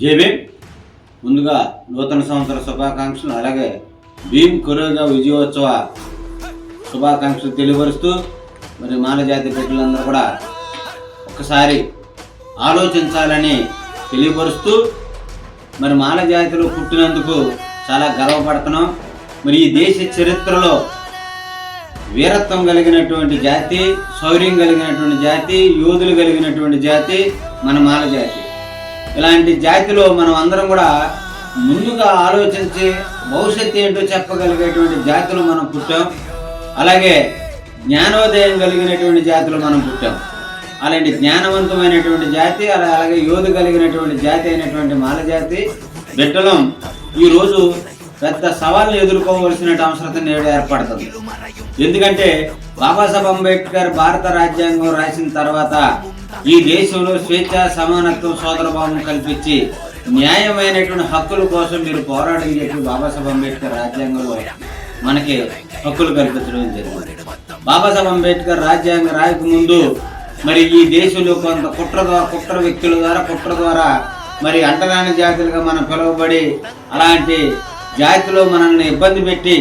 JBM ముందుగా నూతన సంవత్సర శుభాకాంక్షలు, అలాగే భీమ్ కొరేగా విజయోత్సవ శుభాకాంక్షలు తెలియపరుస్తూ మరి మాల జాతి బిడ్డలందరూ కూడా ఒక్కసారి ఆలోచించాలని తెలియపరుస్తూ మరి మాల జాతిలో పుట్టినందుకు చాలా గర్వపడుతున్నాం. మరి ఈ దేశ చరిత్రలో వీరత్వం కలిగినటువంటి జాతి, శౌర్యం కలిగినటువంటి జాతి, యోధులు కలిగినటువంటి జాతి మన మాల జాతి. ఇలాంటి జాతిలో మనం అందరం కూడా ముందుగా ఆలోచించి భవిష్యత్తు ఏంటో చెప్పగలిగేటువంటి జాతిలో మనం పుట్టాం. అలాగే జ్ఞానోదయం కలిగినటువంటి జాతిలో మనం పుట్టాం. అలాంటి జ్ఞానవంతమైనటువంటి జాతి, అలాగే యోధు కలిగినటువంటి జాతి అయినటువంటి మాల జాతి బిడ్డలం ఈరోజు పెద్ద సవాళ్ళను ఎదుర్కోవలసిన అవసరం నేడు ఏర్పడుతుంది. ఎందుకంటే బాబాసాహెబ్ అంబేద్కర్ భారత రాజ్యాంగం రాసిన తర్వాత ఈ దేశంలో స్వేచ్ఛ, సమానత్వం, సోదరభావం కల్పించి న్యాయమైనటువంటి హక్కుల కోసం మీరు పోరాడని చెప్పి బాబాసాహెబ్ అంబేద్కర్ రాజ్యాంగంలో మనకి హక్కులు కల్పించడం జరిగింది. బాబాసాహెబ్ అంబేద్కర్ రాజ్యాంగం రాయకముందు మరి ఈ దేశంలో కొంత కుట్ర వ్యక్తుల ద్వారా మరి అంటరాని జాతులుగా మనం పిలువబడి అలాంటి జాతిలో మనల్ని ఇబ్బంది పెట్టి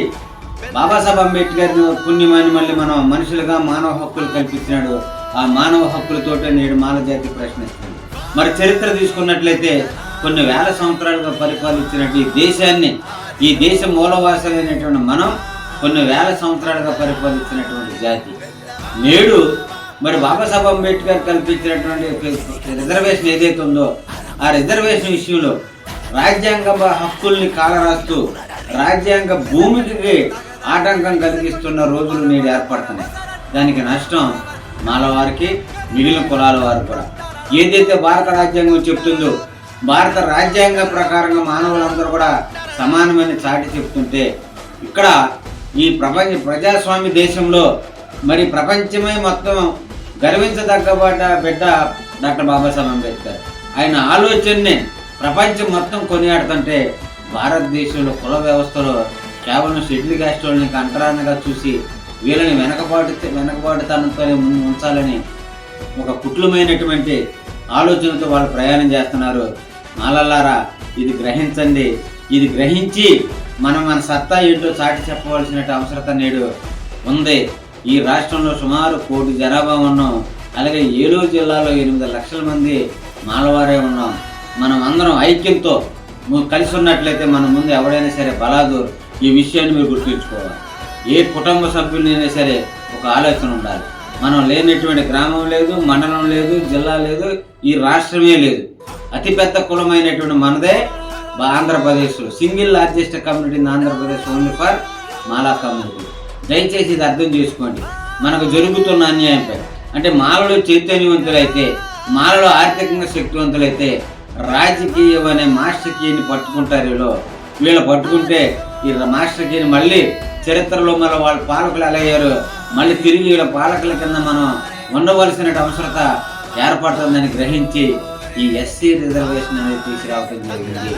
బాబాసాహెబ్ అంబేద్కర్ పుణ్యమాని మళ్ళీ మనం మనుషులుగా మానవ హక్కులు కల్పించినాడు. ఆ మానవ హక్కులతోటే నేడు మాల జాతి ప్రశ్నిస్తుంది. మరి చరిత్ర తీసుకున్నట్లయితే కొన్ని వేల సంవత్సరాలుగా పరిపాలించినట్టు ఈ దేశాన్ని, ఈ దేశ మూలవాసులైనటువంటి మనం కొన్ని వేల సంవత్సరాలుగా పరిపాలించినటువంటి జాతి. నేడు మరి బాబాసాహెబ్ అంబేద్కర్ కల్పించినటువంటి రిజర్వేషన్ ఏదైతే ఉందో ఆ రిజర్వేషన్ విషయంలో రాజ్యాంగ హక్కుల్ని కాలరాస్తూ రాజ్యాంగ భూమికి ఆటంకం కలిగిస్తున్న రోజులు నేడు ఏర్పడుతున్నాయి. దానికి నష్టం మాలవారికి, మిగిలిన కులాల వారు కూడా. ఏదైతే భారత రాజ్యాంగం చెప్తుందో భారత రాజ్యాంగ ప్రకారంగా మానవులందరూ కూడా సమానమని చాటి చెప్తుంటే ఇక్కడ ఈ ప్రజాస్వామ్య దేశంలో మరి ప్రపంచమే మొత్తం గర్వించదగ్గ బిడ్డ డాక్టర్ బాబాసాహెబ్ అంబేద్కర్. ఆయన ఆలోచనని ప్రపంచం మొత్తం కొనియాడుతుంటే భారతదేశంలో కుల వ్యవస్థలో కేవలం షెడ్యూల్ క్యాస్ట్ వాళ్ళని అంటరానిగా చూసి వీళ్ళని వెనకబాటుతనంతోనే ముందు ఉంచాలని ఒక కుట్లమైనటువంటి ఆలోచనతో వాళ్ళు ప్రయాణం చేస్తున్నారు. మాలల్లారా, ఇది గ్రహించండి. ఇది గ్రహించి మన సత్తా ఏంటో చాటి చెప్పవలసిన అవసరం నేడు ఉంది. ఈ రాష్ట్రంలో సుమారు 1 కోటి జనాభా ఉన్నాం. అలాగే ఏలూరు జిల్లాలో 8 లక్షల మంది మాలవారే ఉన్నాం. మనం అందరం ఐక్యంతో కలిసి ఉన్నట్లయితే మన ముందు ఎవడైనా సరే బలాదూర్. ఈ విషయాన్ని మీరు గుర్తుంచుకోవాలి. ఏ కుటుంబ సభ్యులైనా సరే ఒక ఆలోచన ఉండాలి. మనం లేనటువంటి గ్రామం లేదు, మండలం లేదు, జిల్లా లేదు, ఈ రాష్ట్రమే లేదు. అతిపెద్ద కులమైనటువంటి మనదే ఆంధ్రప్రదేశ్లో. Single largest community in Andhra Pradesh only for Mala community. దయచేసి ఇది అర్థం చేసుకోండి. మనకు జరుగుతున్న అన్యాయంపై అంటే మాలలో చైతన్యవంతులైతే, మాలలో ఆర్థికంగా శక్తివంతులైతే రాజకీయం అనే మాస్టర్ కీని పట్టుకుంటారు. వీళ్ళు పట్టుకుంటే ఈ మాస్టర్ కీని మళ్ళీ చరిత్రలో మన వాళ్ళ పాలకులు ఎలా అయ్యారు, మళ్ళీ తిరిగి వీళ్ళ పాలకుల కింద మనం ఉండవలసిన అవసరత ఏర్పడుతుందని గ్రహించి ఈ ఎస్సీ రిజర్వేషన్ అనేది తీసుకురావడం జరిగింది.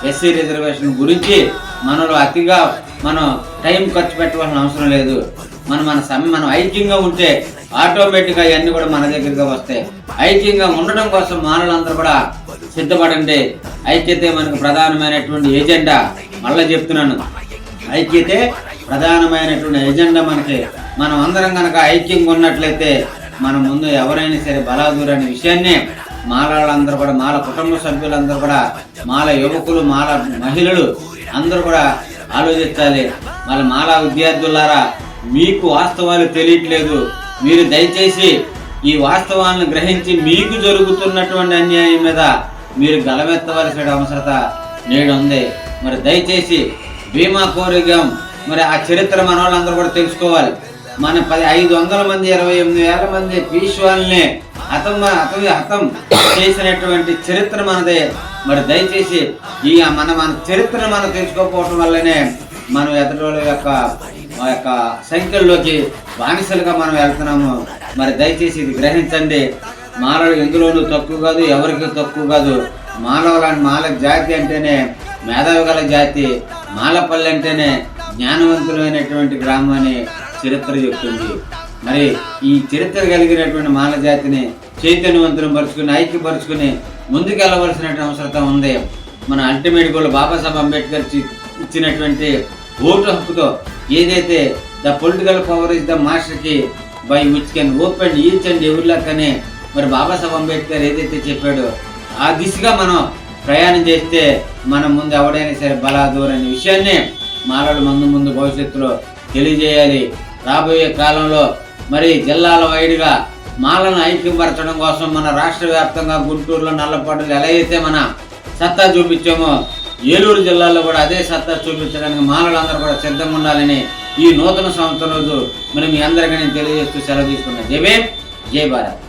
ఎస్సీ రిజర్వేషన్ గురించి మనలో అతిగా మనం టైం ఖర్చు పెట్టవలసిన అవసరం లేదు. మనం ఐక్యంగా ఉంటే ఆటోమేటిక్గా ఇవన్నీ కూడా మన దగ్గరగా వస్తాయి. ఐక్యంగా ఉండడం కోసం మానవులందరూ కూడా సిద్ధపడండి. ఐక్యతే మనకు ప్రధానమైనటువంటి ఎజెండా. మళ్ళీ చెప్తున్నాను, ఐక్యతే ప్రధానమైనటువంటి ఎజెండా మనకి. మనం అందరం కనుక ఐక్యంగా ఉన్నట్లయితే మన ముందు ఎవరైనా సరే బలాదూర్ అనే విషయాన్ని మాలలందరూ కూడా, మాల కుటుంబ సభ్యులందరూ కూడా, మాల యువకులు, మాల మహిళలు అందరూ కూడా ఆలోచించాలి. మాల విద్యార్థులారా, మీకు వాస్తవాలు తెలియట్లేదు. మీరు దయచేసి ఈ వాస్తవాలను గ్రహించి మీకు జరుగుతున్నటువంటి అన్యాయం మీద మీరు గలమెత్తవలసిన అవసరత నేడు ఉంది. మరి దయచేసి భీమా కోరిగాం మరి ఆ చరిత్ర మన వాళ్ళందరూ కూడా తెలుసుకోవాలి. మన 500 మంది 28,000 మంది పీష్వాల్ని హతం చేసినటువంటి చరిత్ర మనదే. మరి దయచేసి ఈ మన చరిత్రను మనం తెలుసుకోకపోవడం వల్లనే మనం ఎదుటి యొక్క సంఖ్యల్లోకి బానిసలుగా మనం వెళ్తున్నాము. మరి దయచేసి ఇది గ్రహించండి. మాలలు ఎందులోనూ తక్కువ కాదు, ఎవరికి తక్కువ కాదు. మాల జాతి అంటేనే మేధావి గల జాతి. మాలపల్లి అంటేనే జ్ఞానవంతులైనటువంటి గ్రామం అని చరిత్ర చెప్తుంది. మరి ఈ చరిత్ర కలిగినటువంటి మాల జాతిని చైతన్యవంతులను పరుచుకుని, ఐక్యపరుచుకుని ముందుకెళ్ళవలసిన అవసరం ఉంది. మన అల్టిమేట్ గోల్ బాబాసాహెబ్ అంబేద్కర్ ఇచ్చినటువంటి ఓటు హక్కుతో ఏదైతే the political power is the master key by which can open each and ఎవరి లక్ అని మరి బాబాసాహెబ్ అంబేద్కర్ ఏదైతే చెప్పాడో ఆ దిశగా మనం ప్రయాణం చేస్తే మనం ముందు ఎవడైనా సరే బలాదూర్ అనే విషయాన్ని మాలలు ముందు భవిష్యత్తులో తెలియజేయాలి. రాబోయే కాలంలో మరి జిల్లాల వైడ్గా మాలను ఐక్యపరచడం కోసం మన రాష్ట్ర వ్యాప్తంగా గుంటూరులో నల్లపాటలు ఎలా అయితే మన సత్తా చూపించామో ఏలూరు జిల్లాలో కూడా అదే సత్తా చూపించడానికి మాలలందరూ కూడా సిద్ధంగా ఉండాలని ఈ నూతన సంవత్సరం రోజు మరి మీ అందరికీ నేను తెలియజేస్తూ సెలవు తీసుకున్నాను. జై భీమ్, జై భారత్.